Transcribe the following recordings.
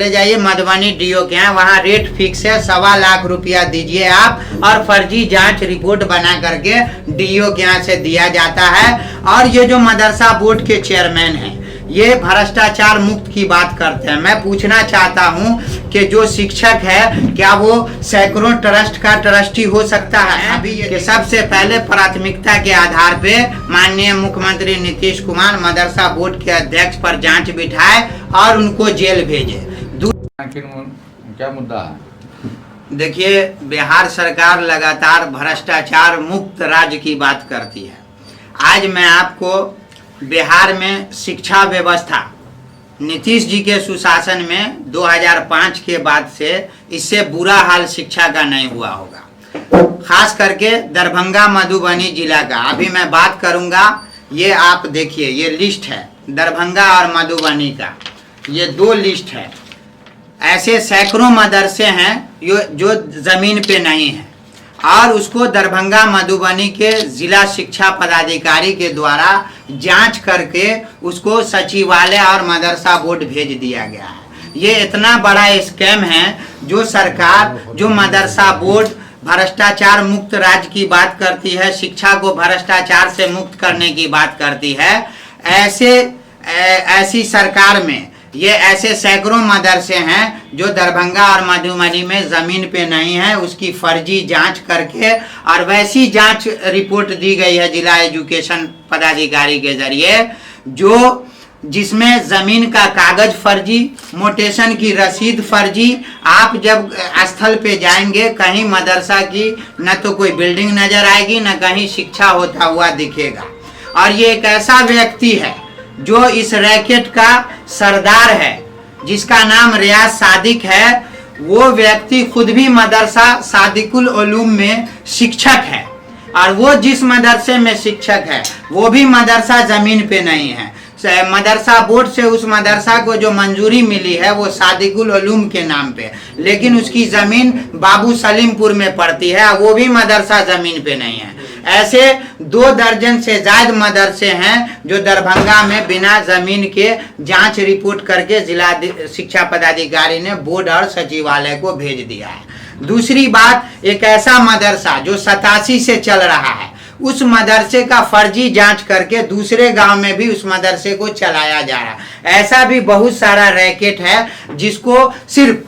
चले जाइए मधुबनी डीओ के यहाँ, वहाँ रेट फिक्स है, 1.25 लाख रुपया दीजिए आप और फर्जी जांच रिपोर्ट बना करके डीओ के यहाँ से दिया जाता है। और ये जो मदरसा बोर्ड के चेयरमैन हैं ये भ्रष्टाचार मुक्त की बात करते हैं। मैं पूछना चाहता हूं कि जो शिक्षक है क्या वो सैकड़ों ट्रस्ट का ट्रस्टी हो सकता है? अभी ये सबसे पहले प्राथमिकता के आधार पे माननीय मुख्यमंत्री नीतीश कुमार मदरसा बोर्ड के अध्यक्ष पर जांच बिठाए और उनको जेल भेजे। क्या मुद्दा है? देखिए, बिहार सरकार लगातार भ्रष्टाचार मुक्त राज्य की बात करती है। आज मैं आपको बिहार में शिक्षा व्यवस्था नीतीश जी के सुशासन में 2005 के बाद से इससे बुरा हाल शिक्षा का नहीं हुआ होगा, खास करके दरभंगा मधुबनी जिला का। अभी मैं बात करूंगा, ये आप देखिए, ये लिस्ट है दरभंगा और मधुबनी का, ये 2 लिस्ट है। ऐसे सैकड़ों मदरसे हैं जो जमीन पे नहीं है और उसको दरभंगा मधुबनी के जिला शिक्षा पदाधिकारी के द्वारा जांच करके उसको सचिवालय और मदरसा बोर्ड भेज दिया गया है। ये इतना बड़ा स्कैम है जो सरकार, जो मदरसा बोर्ड भ्रष्टाचार मुक्त राज्य की बात करती है, शिक्षा को भ्रष्टाचार से मुक्त करने की बात करती है, ऐसी सरकार में ये ऐसे सैकड़ों मदरसे हैं जो दरभंगा और मधुबनी में जमीन पे नहीं है, उसकी फर्जी जांच करके और वैसी जांच रिपोर्ट दी गई है जिला एजुकेशन पदाधिकारी के जरिए जो जिसमें जमीन का कागज फर्जी, मोटेशन की रसीद फर्जी। आप जब स्थल पे जाएंगे कहीं मदरसा की न तो कोई बिल्डिंग नजर आएगी न कहीं शिक्षा होता हुआ दिखेगा। और ये एक ऐसा व्यक्ति है जो इस रैकेट का सरदार है जिसका नाम रियाज सादिक है। वो व्यक्ति खुद भी मदरसा सादिकुल उलूम में शिक्षक है और वो जिस मदरसे में शिक्षक है वो भी मदरसा जमीन पे नहीं है। मदरसा बोर्ड से उस मदरसा को जो मंजूरी मिली है वो सादिकुल उलूम के नाम पे, लेकिन उसकी जमीन बाबू सलीमपुर में पड़ती है, वो भी मदरसा जमीन पे नहीं है। ऐसे 2 दर्जन से ज्यादा मदरसे हैं जो दरभंगा में बिना जमीन के जांच रिपोर्ट करके जिला शिक्षा पदाधिकारी ने बोर्ड और सचिवालय को भेज दिया है। दूसरी बात, एक ऐसा मदरसा जो 87 से चल रहा है उस मदरसे का फर्जी जांच करके दूसरे गांव में भी उस मदरसे को चलाया जा रहा है। ऐसा भी बहुत सारा रैकेट है जिसको सिर्फ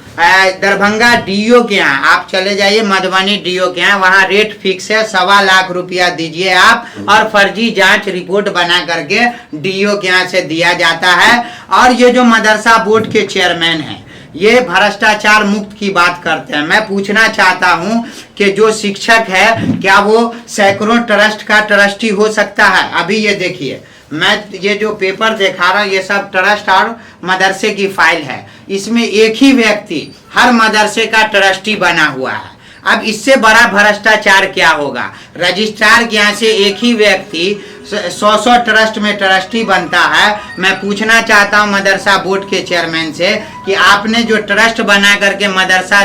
दरभंगा डीओ के यहाँ, आप चले जाइए मधुबनी डीओ के यहाँ, वहाँ रेट फिक्स है, 1.25 लाख रुपया दीजिए आप और फर्जी जांच रिपोर्ट बना करके डीओ के यहाँ से दिया जाता है। और ये जो मदरसा बोर्ड के चेयरमैन हैं ये भ्रष्टाचार मुक्त की बात करते हैं। मैं पूछना चाहता हूं कि जो शिक्षक है क्या वो सैकड़ों ट्रस्ट का ट्रस्टी हो सकता है? अभी ये देखिए, मैं ये जो पेपर दिखा रहा हूँ ये सब ट्रस्ट और मदरसे की फाइल है। इसमें एक ही व्यक्ति हर मदरसे का ट्रस्टी बना हुआ है। अब इससे बड़ा भ्रष्टाचार क्या होगा? रजिस्ट्रार के यहाँ से एक ही व्यक्ति 100 ट्रस्ट में ट्रस्टी बनता है। मैं पूछना चाहता हूँ मदरसा बोर्ड के चेयरमैन से कि आपने जो ट्रस्ट बना करके मदरसा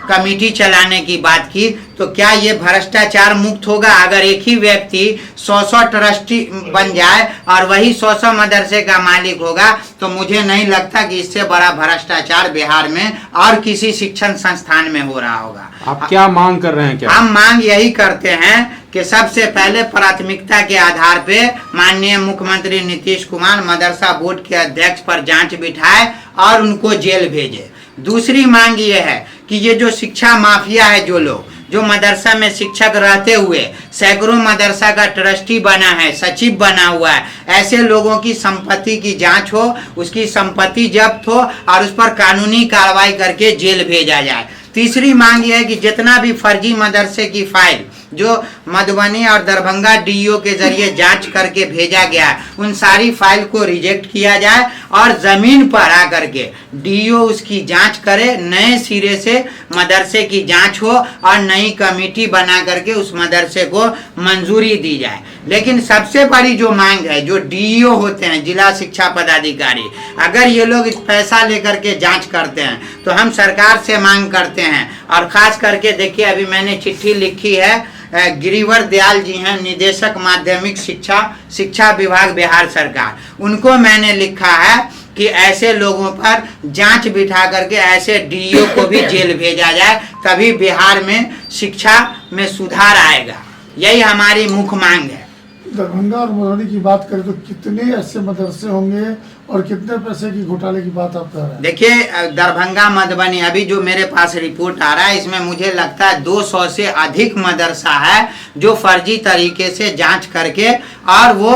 कमेटी चलाने की बात की तो क्या ये भ्रष्टाचार मुक्त होगा? अगर एक ही व्यक्ति 100 ट्रस्टी बन जाए और वही 100 मदरसे का मालिक होगा तो मुझे नहीं लगता कि इससे बड़ा भ्रष्टाचार बिहार में और किसी शिक्षण संस्थान में हो रहा होगा। आप क्या मांग कर रहे हैं? क्या हम मांग यही करते हैं कि सबसे पहले प्राथमिकता के आधार पे माननीय मुख्यमंत्री नीतीश कुमार मदरसा बोर्ड के अध्यक्ष पर जांच बिठाए और उनको जेल भेजे। दूसरी मांग ये है कि ये जो शिक्षा माफिया है, जो लोग जो मदरसा में शिक्षक रहते हुए सैकड़ों मदरसा का ट्रस्टी बना है, सचिव बना हुआ है, ऐसे लोगों की संपत्ति की जांच हो, उसकी संपत्ति जब्त हो और उस पर कानूनी कार्रवाई करके जेल भेजा जाए। तीसरी मांग यह है कि जितना भी फर्जी मदरसे की फाइल जो मधुबनी और दरभंगा डीओ के जरिए जांच करके भेजा गया है उन सारी फाइल को रिजेक्ट किया जाए और जमीन पर आकर के डीओ उसकी जांच करे, नए सिरे से मदरसे की जांच हो और नई कमेटी बना करके उस मदरसे को मंजूरी दी जाए। लेकिन सबसे बड़ी जो मांग है, जो डीओ होते हैं जिला शिक्षा पदाधिकारी, अगर ये लोग पैसा लेकर के जांच करते हैं तो हम सरकार से मांग करते हैं। और खास करके देखिए, अभी मैंने चिट्ठी लिखी है, गिरिवर दयाल जी हैं निदेशक माध्यमिक शिक्षा विभाग बिहार सरकार, उनको मैंने लिखा है कि ऐसे लोगों पर जांच बिठा करके ऐसे डीईओ को भी जेल भेजा जाए, तभी बिहार में शिक्षा में सुधार आएगा। यही हमारी मुख्य मांग है। दरभंगा और मधुबनी की बात करें तो कितने ऐसे मदरसे होंगे और कितने पैसे की घोटाले की बात आप कर रहे हैं? देखिए, दरभंगा मधुबनी अभी जो मेरे पास रिपोर्ट आ रहा है, इसमें मुझे लगता है 200 से अधिक मदरसा है जो फर्जी तरीके से जांच करके, और वो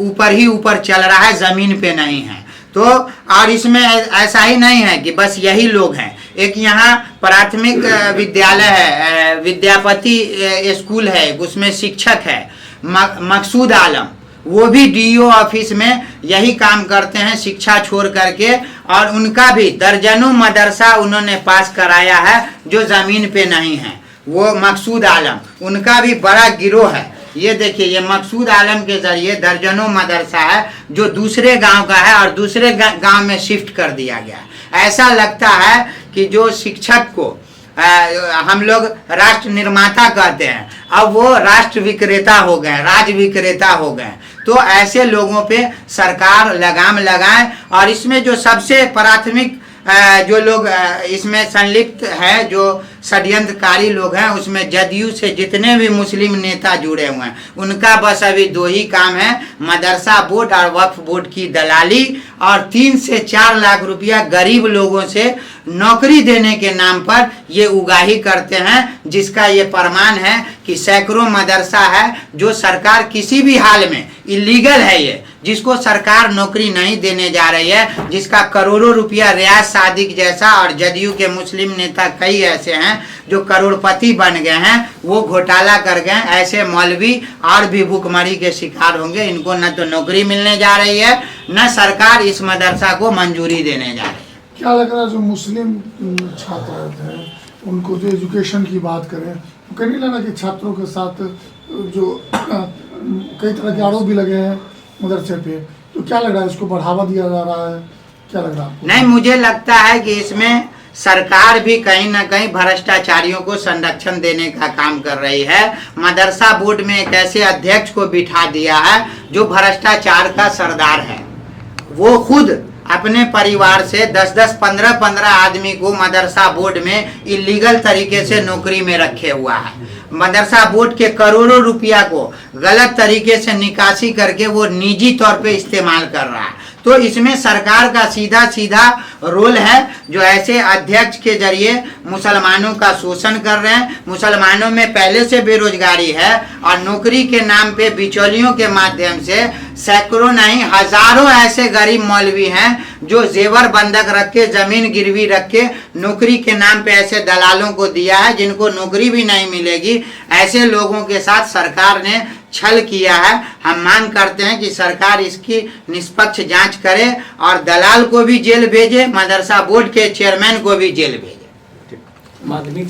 ऊपर ही ऊपर चल रहा है, जमीन पे नहीं है। तो और इसमें ऐसा ही नहीं है कि बस यही लोग हैं। एक यहाँ प्राथमिक विद्यालय है, विद्यापति स्कूल है, उसमें शिक्षक है मकसूद आलम, वो भी डीईओ ऑफिस में यही काम करते हैं शिक्षा छोड़ करके, और उनका भी दर्जनों मदरसा उन्होंने पास कराया है जो ज़मीन पे नहीं है। वो मकसूद आलम, उनका भी बड़ा गिरोह है। ये देखिए, ये मकसूद आलम के जरिए दर्जनों मदरसा है जो दूसरे गांव का है और दूसरे गांव में शिफ्ट कर दिया गया। ऐसा लगता है कि जो शिक्षक को हम लोग राष्ट्र निर्माता कहते हैं, अब वो राष्ट्र विक्रेता हो गए, राज विक्रेता हो गए। तो ऐसे लोगों पे सरकार लगाम लगाए। और इसमें जो सबसे प्राथमिक जो लोग इसमें संलिप्त है, जो षड्यंत्रकारी लोग हैं, उसमें जदयू से जितने भी मुस्लिम नेता जुड़े हुए हैं, उनका बस अभी 2 ही काम है, मदरसा बोर्ड और वक्फ बोर्ड की दलाली, और 3 से 4 लाख रुपया गरीब लोगों से नौकरी देने के नाम पर ये उगाही करते हैं, जिसका ये प्रमाण है कि सैकड़ों मदरसा है जो सरकार किसी भी हाल में इलीगल है, ये जिसको सरकार नौकरी नहीं देने जा रही है, जिसका करोड़ों रुपया रियाज सादिक जैसा और जदयू के मुस्लिम नेता कई ऐसे हैं जो करोड़पति बन गए हैं, वो घोटाला कर गए। ऐसे मौलवी और भी भूखमरी के शिकार होंगे। इनको न तो नौकरी मिलने जा रही है, न सरकार इस मदरसा को मंजूरी देने जा रही है। क्या लग रहा है जो मुस्लिम छात्र थे उनको जो एजुकेशन की बात करें, तो कहीं नहीं लगा कि छात्रों के साथ जो कई तरह के आरोप भी लगे हैं मदरसे पे, तो क्या लग रहा है, इसको बढ़ावा दिया जा रहा है, क्या लग रहा है? नहीं, मुझे लगता है कि इसमें सरकार भी कहीं ना कहीं भ्रष्टाचारियों को संरक्षण देने का काम कर रही है। मदरसा बोर्ड में एक ऐसे अध्यक्ष को बिठा दिया है जो भ्रष्टाचार का सरदार है। वो खुद अपने परिवार से 10-10, 15-15 आदमी को मदरसा बोर्ड में इलीगल तरीके से नौकरी में रखे हुआ है। मदरसा बोर्ड के करोड़ों रुपया को गलत तरीके से निकासी करके वो निजी तौर पे इस्तेमाल कर रहा है। तो इसमें सरकार का सीधा सीधा रोल है, जो ऐसे अध्यक्ष के जरिए मुसलमानों का शोषण कर रहे हैं। मुसलमानों में पहले से बेरोजगारी है, और नौकरी के नाम पे बिचौलियों के माध्यम से सैकड़ों नहीं हजारों ऐसे गरीब मौलवी हैं जो जेवर बंधक रख के, जमीन गिरवी रख के नौकरी के नाम पे ऐसे दलालों को दिया है, जिनको नौकरी भी नहीं मिलेगी। ऐसे लोगों के साथ सरकार ने छल किया है। हम मांग करते हैं कि सरकार इसकी निष्पक्ष जांच करे और दलाल को भी जेल भेजे, मदरसा बोर्ड के चेयरमैन को भी जेल भेजे।